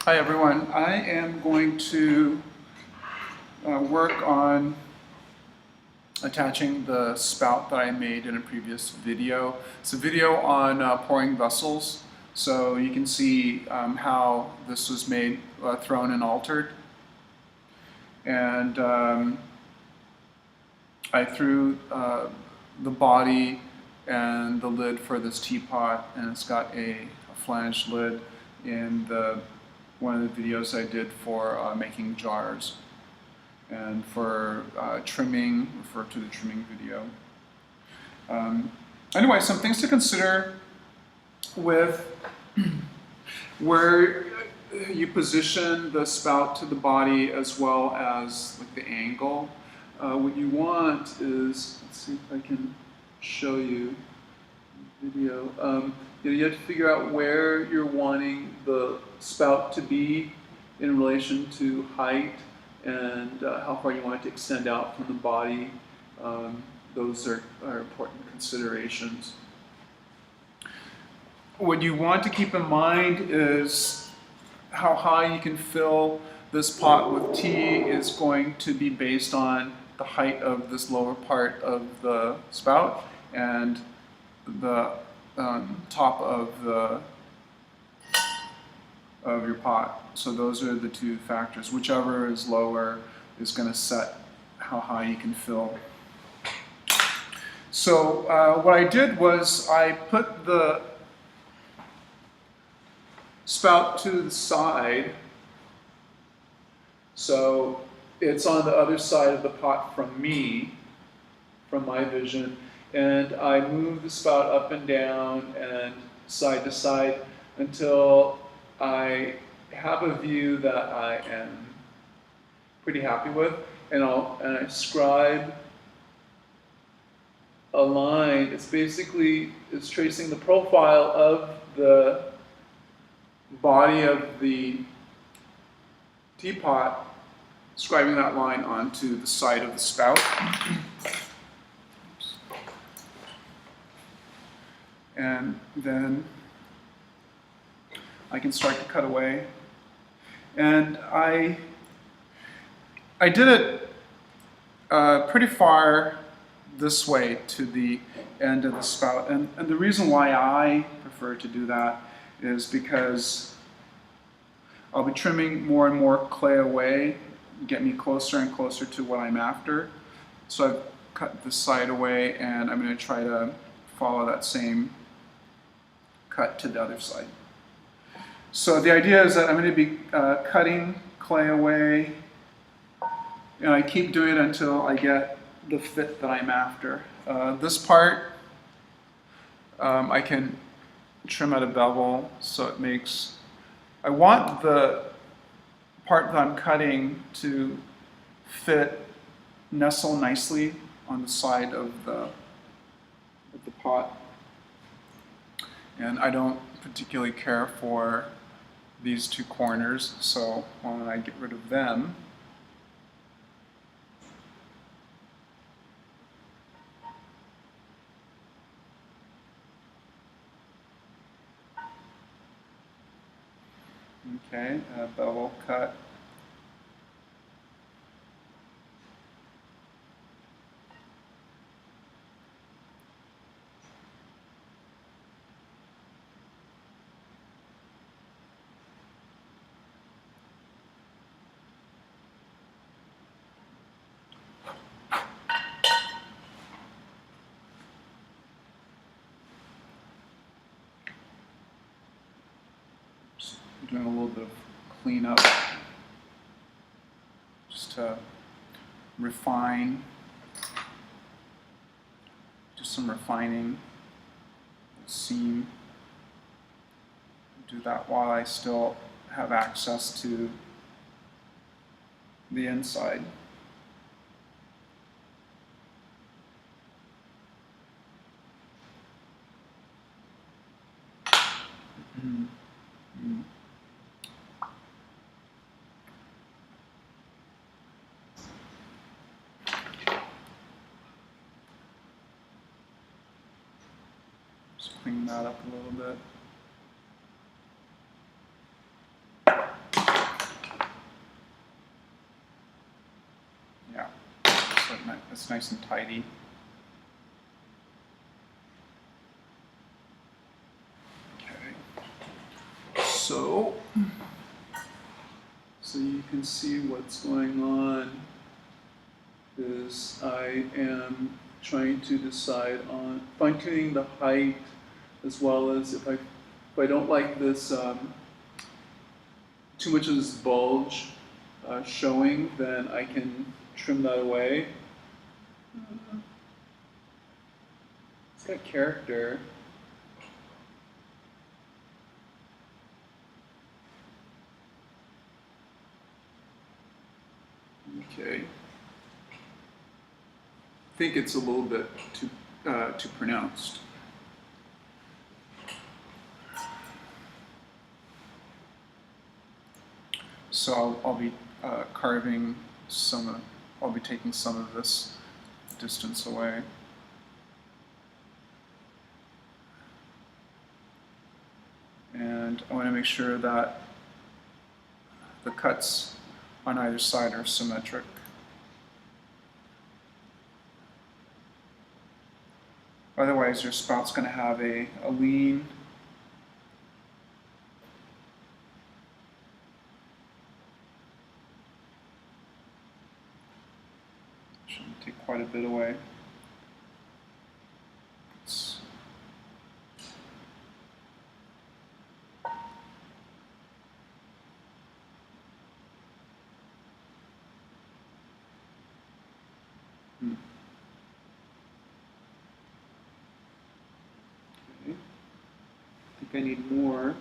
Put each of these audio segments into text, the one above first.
Hi everyone, I am going to work on attaching the spout that I made in a previous video. It's a video on pouring vessels, so you can see how this was made, thrown and altered. And I threw the body and the lid for this teapot, and it's got a flange lid in one of the videos I did for making jars. And for trimming, refer to the trimming video. Anyway, some things to consider with where you position the spout to the body as well as like the angle. What you want is, let's see if I can show you the video. You have to figure out where you're wanting the spout to be in relation to height and how far you want it to extend out from the body. Those are important considerations. What you want to keep in mind is how high you can fill this pot with tea is going to be based on the height of this lower part of the spout and the top of your pot. So those are the two factors. Whichever is lower is going to set how high you can fill. So what I did was I put the spout to the side, so it's on the other side of the pot from me, from my vision, and I move the spout up and down and side to side until I have a view that I am pretty happy with, and I scribe a line. It's tracing the profile of the body of the teapot, scribing that line onto the side of the spout. And then I can start to cut away. And I did it pretty far this way to the end of the spout. And the reason why I prefer to do that is because I'll be trimming more and more clay away, get me closer and closer to what I'm after. So I've cut this side away, and I'm going to try to follow that same cut to the other side. So the idea is that I'm going to be cutting clay away, and I keep doing it until I get the fit that I'm after. This part I can trim at a bevel, so it makes, I want the part that I'm cutting to nestle nicely on the side of the pot. And I don't particularly care for these two corners, so why don't I get rid of them? Okay, bevel cut. Doing a little bit of cleanup just to refine, do some refining, seam. Do that while I still have access to the inside. Just clean that up a little bit. it's nice and tidy. Okay. So you can see what's going on is I am trying to decide on fine-tuning the height, as well as if I don't like this too much of this bulge showing, then I can trim that away. It's got character. Okay. I think it's a little bit too pronounced. So I'll be carving I'll be taking some of this distance away. And I want to make sure that the cuts on either side are symmetric. Otherwise, your spout's going to have a lean should take quite a bit away. I think I need more.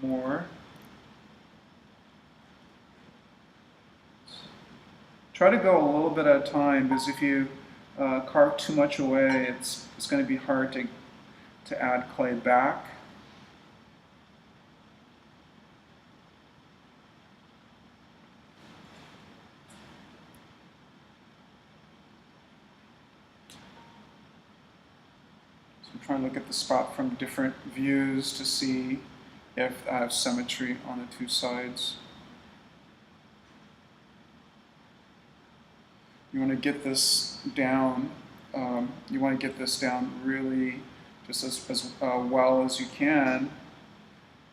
More. Try to go a little bit at a time, because if you carve too much away, it's going to be hard to add clay back. I'm trying to look at the spout from different views to see if I have symmetry on the two sides. You want to get this down. You want to get this down really just as well as you can,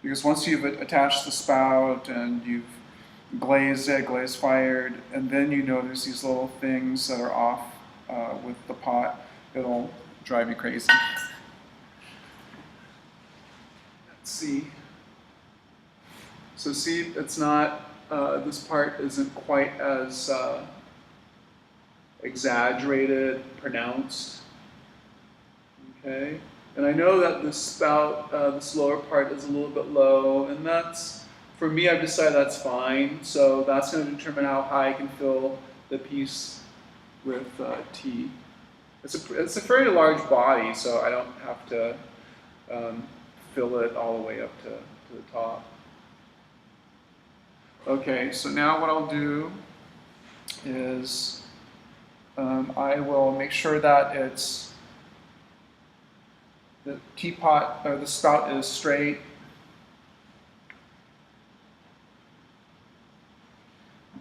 because once you've attached the spout and you've glazed it, glaze fired, and then you notice these little things that are off with the pot, it'll drive you crazy. Let's see. So see, it's not, this part isn't quite as exaggerated, pronounced. Okay, and I know that the spout, this lower part is a little bit low, and that's, for me, I've decided that's fine. So that's going to determine how high I can fill the piece with tea. It's a fairly large body, so I don't have to fill it all the way up to the top. Okay, so now what I'll do is I will make sure that the teapot or the spout is straight.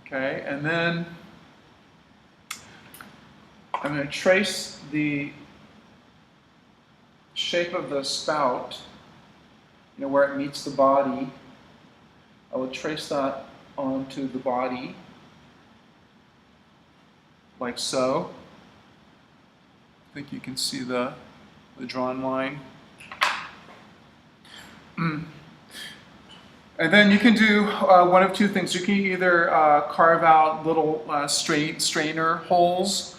Okay, and then I'm going to trace the shape of the spout, where it meets the body. I will trace that onto the body, like so. I think you can see the drawn line. And then you can do one of two things. You can either carve out little strainer holes,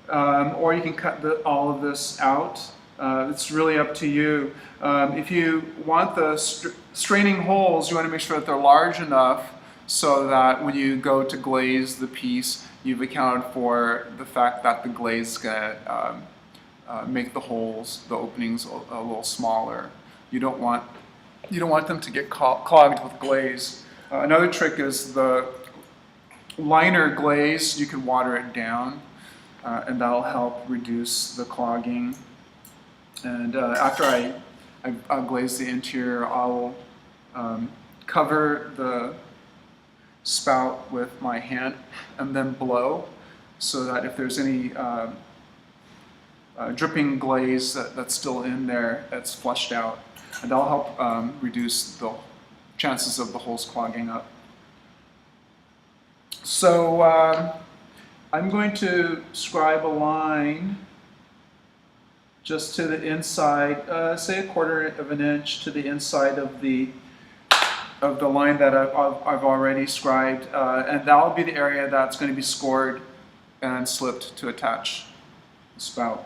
or you can cut all of this out. It's really up to you. If you want the straining holes, you want to make sure that they're large enough so that when you go to glaze the piece, you've accounted for the fact that the glaze is going to make the holes, the openings, a little smaller. You don't want them to get clogged with glaze. Another trick is the liner glaze. You can water it down, and that'll help reduce the clogging. And after I glaze the interior, I'll cover the spout with my hand and then blow, so that if there's any dripping glaze that's still in there, that's flushed out. And that'll help reduce the chances of the holes clogging up. So I'm going to scribe a line just to the inside, say 1/4 of an inch to the inside of the line that I've already scribed, and that'll be the area that's going to be scored and slipped to attach the spout.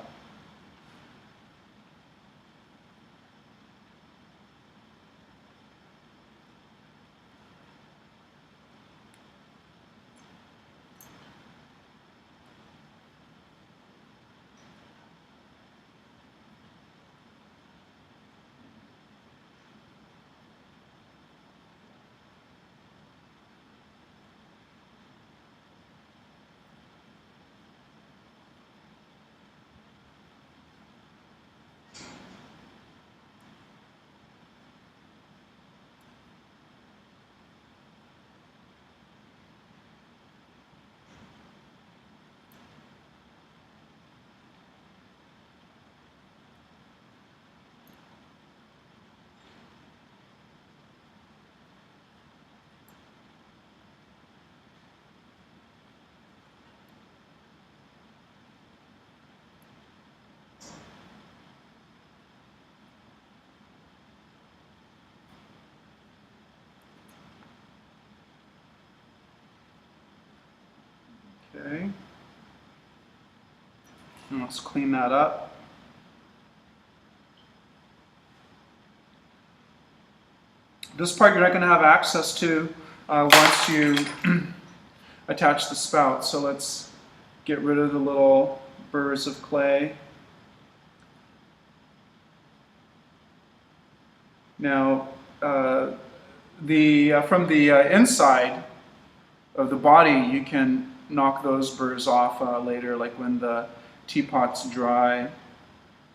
Okay, and let's clean that up. This part you're not going to have access to once you attach the spout, so let's get rid of the little burrs of clay. Now, from the inside of the body, you can knock those burrs off later, like when the teapot's dry,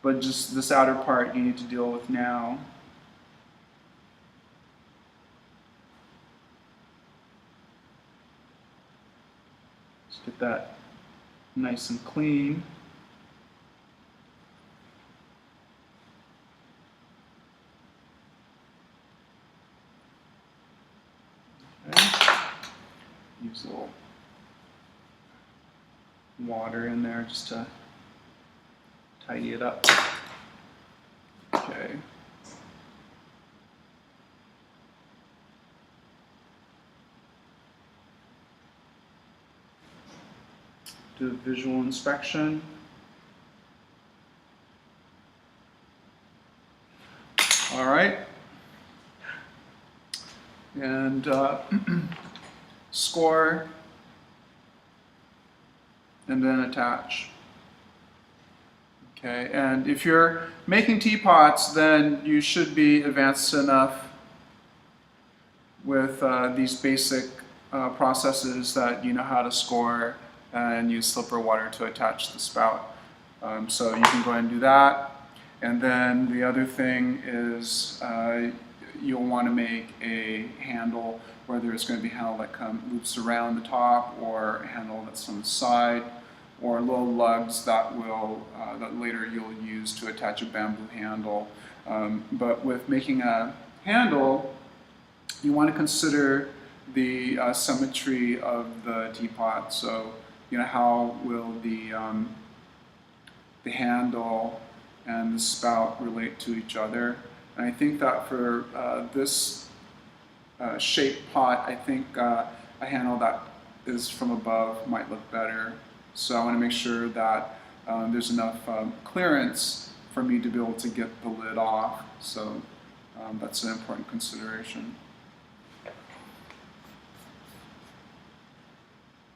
but just this outer part you need to deal with now. Let's get that nice and clean. Okay. Use a little water in there just to tidy it up. Okay. Do a visual inspection. All right. And score, and then attach. Okay, and if you're making teapots, then you should be advanced enough with these basic processes that you know how to score and use slipper water to attach the spout. So you can go ahead and do that. And then the other thing is you'll want to make a handle, whether it's going to be a handle that loops around the top, or a handle that's on the side, or little lugs that will that later you'll use to attach a bamboo handle. But with making a handle, you want to consider the symmetry of the teapot. So, you know, how will the handle and the spout relate to each other? And I think that for this shaped pot, I think a handle that is from above might look better. So I want to make sure that there's enough clearance for me to be able to get the lid off. So that's an important consideration.